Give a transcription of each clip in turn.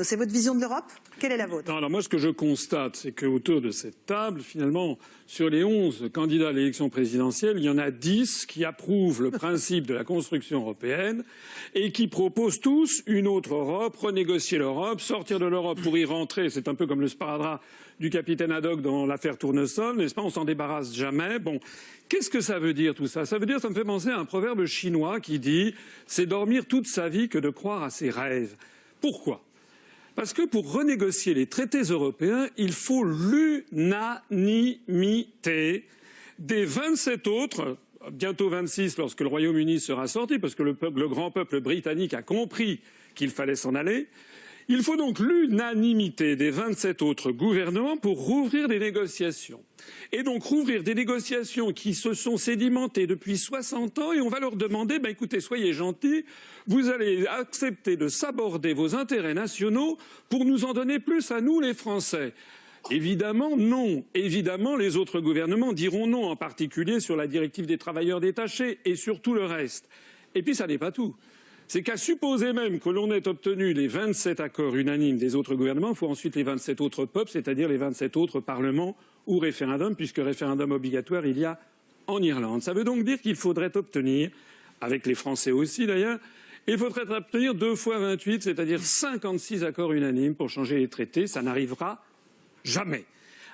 C'est votre vision de l'Europe? Quelle est la vôtre? Non, alors moi, ce que je constate, c'est qu'autour de cette table, finalement, sur les 11 candidats à l'élection présidentielle, il y en a 10 qui approuvent le principe de la construction européenne et qui proposent tous une autre Europe, renégocier l'Europe, sortir de l'Europe pour y rentrer. C'est un peu comme le sparadrap du capitaine Haddock dans l'affaire Tournesol, n'est-ce pas? On s'en débarrasse jamais. Bon, qu'est-ce que ça veut dire tout ça? Ça veut dire, ça me fait penser à un proverbe chinois qui dit « c'est dormir toute sa vie que de croire à ses rêves ». Pourquoi? Parce que pour renégocier les traités européens, il faut l'unanimité des 27 autres, bientôt 26 lorsque le Royaume-Uni sera sorti, parce que le grand peuple britannique a compris qu'il fallait s'en aller. Il faut donc l'unanimité des 27 autres gouvernements pour rouvrir des négociations. Et donc rouvrir des négociations qui se sont sédimentées depuis 60 ans et on va leur demander, écoutez, soyez gentils, vous allez accepter de s'aborder vos intérêts nationaux pour nous en donner plus à nous les Français. Évidemment, non. Évidemment, les autres gouvernements diront non, en particulier sur la directive des travailleurs détachés et sur tout le reste. Et puis ça n'est pas tout. C'est qu'à supposer même que l'on ait obtenu les 27 accords unanimes des autres gouvernements, il faut ensuite les 27 autres peuples, c'est-à-dire les 27 autres parlements ou référendums, puisque référendum obligatoire il y a en Irlande. Ça veut donc dire qu'il faudrait obtenir, avec les Français aussi d'ailleurs, il faudrait obtenir 2 fois 28, c'est-à-dire 56 accords unanimes pour changer les traités. Ça n'arrivera jamais.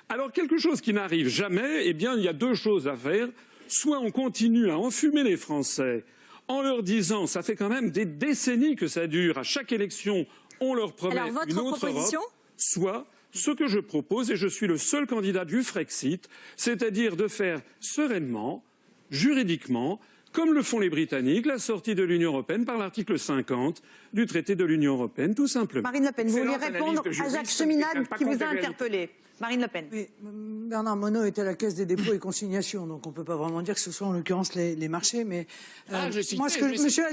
Alors quelque chose qui n'arrive jamais, eh bien il y a 2 choses à faire. Soit on continue à enfumer les Français en leur disant, ça fait quand même des décennies que ça dure, à chaque élection, on leur promet une autre Europe, soit ce que je propose, et je suis le seul candidat du Frexit, c'est-à-dire de faire sereinement, juridiquement, comme le font les Britanniques, la sortie de l'Union européenne par l'article 50 du traité de l'Union européenne, tout simplement. Marine Le Pen, vous voulez répondre à Jacques Cheminade qui vous a interpellé. Marine Le Pen. Oui, Bernard Monod est à la Caisse des dépôts et consignations, donc on ne peut pas vraiment dire que ce soit en l'occurrence les marchés. Mais Monsieur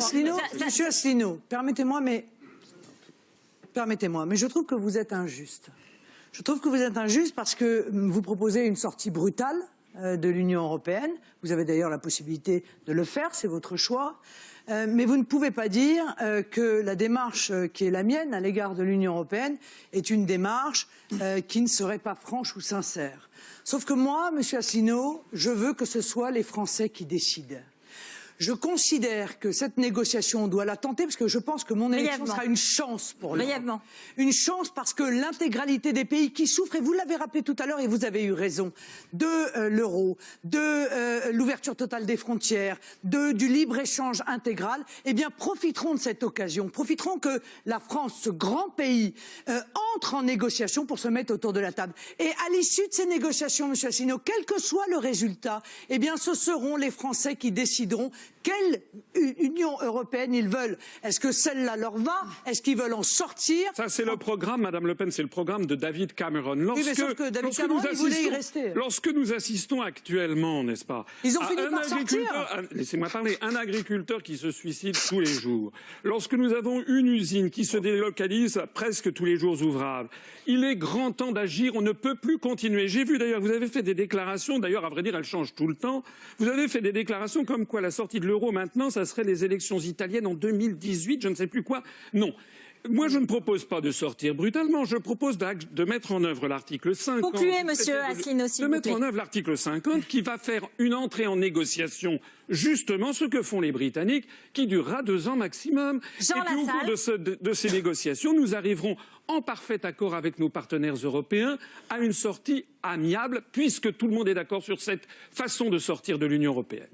Asselineau, permettez-moi, mais je trouve que vous êtes injuste. Je trouve que vous êtes injuste parce que vous proposez une sortie brutale de l'Union européenne. Vous avez d'ailleurs la possibilité de le faire, c'est votre choix. Mais vous ne pouvez pas dire que la démarche qui est la mienne à l'égard de l'Union européenne est une démarche qui ne serait pas franche ou sincère. Sauf que moi, Monsieur Asselineau, je veux que ce soit les Français qui décident. Je considère que cette négociation, on doit la tenter parce que je pense que mon élection sera une chance pour l'Europe. Une chance parce que l'intégralité des pays qui souffrent, et vous l'avez rappelé tout à l'heure et vous avez eu raison, de l'euro, de l'ouverture totale des frontières, du libre-échange intégral, eh bien profiteront de cette occasion, profiteront que la France, ce grand pays, entre en négociation pour se mettre autour de la table. Et à l'issue de ces négociations, Monsieur Asselineau, quel que soit le résultat, eh bien ce seront les Français qui décideront quelle Union européenne ils veulent. Est-ce que celle-là leur va? Est-ce qu'ils veulent en sortir? Ça, c'est le programme, Madame Le Pen, c'est le programme de David Cameron. Oui, mais sauf que David Cameron, il voulait y rester. Lorsque nous assistons actuellement, n'est-ce pas? Ils ont fini par sortir. Laissez-moi parler. Un agriculteur qui se suicide tous les jours. Lorsque nous avons une usine qui se délocalise presque tous les jours ouvrables. Il est grand temps d'agir. On ne peut plus continuer. J'ai vu d'ailleurs, vous avez fait des déclarations, d'ailleurs, à vrai dire, elles changent tout le temps. Vous avez fait des déclarations comme quoi la sortie de l'euro maintenant, ça serait les élections italiennes en 2018, je ne sais plus quoi. Non. Moi, je ne propose pas de sortir brutalement. Je propose de mettre en œuvre l'article 50. Concluez, Monsieur Asselineau, s'il vous plaît. De mettre en œuvre l'article 50 qui va faire une entrée en négociation, justement ce que font les Britanniques, qui durera 2 ans maximum. Et puis au cours de ces négociations, nous arriverons en parfait accord avec nos partenaires européens à une sortie amiable, puisque tout le monde est d'accord sur cette façon de sortir de l'Union européenne.